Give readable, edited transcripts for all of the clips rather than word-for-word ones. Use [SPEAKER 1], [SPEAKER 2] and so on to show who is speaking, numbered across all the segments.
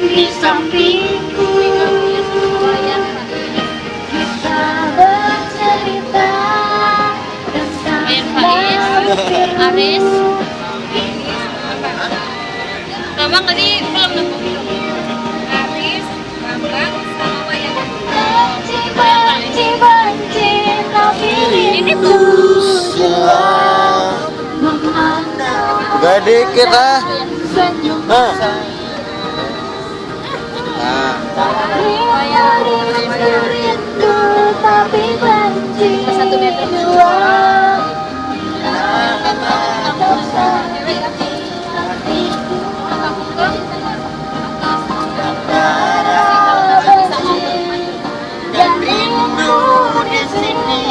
[SPEAKER 1] Di sampingku kita bercerita tentang
[SPEAKER 2] Aris Bambang tadi belum nemu Aris Bambang sama Wayang
[SPEAKER 1] benci tapi
[SPEAKER 2] ini tuh
[SPEAKER 3] gak dikit ah. Nah.
[SPEAKER 1] Rindu tapi benci
[SPEAKER 2] 1 meter
[SPEAKER 1] dan rindu di sini.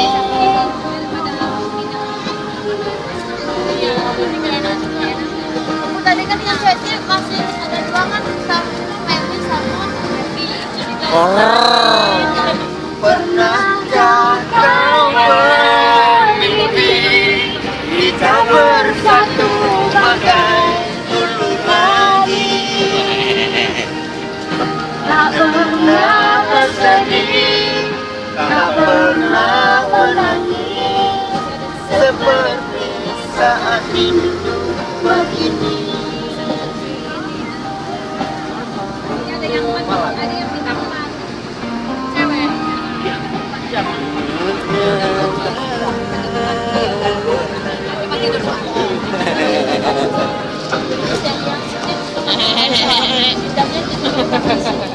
[SPEAKER 2] tadi kan yang ceweknya masih ada 2 kan sama Melvin sama Happy
[SPEAKER 3] Pernahkah kau bermimpi kita bersatu bagai dulu lagi?
[SPEAKER 1] Tak pernah bersedih, tak pernah menangis,
[SPEAKER 3] Seperti saat hidup begini.
[SPEAKER 2] ada yang minta maaf cewek cuma tidur semua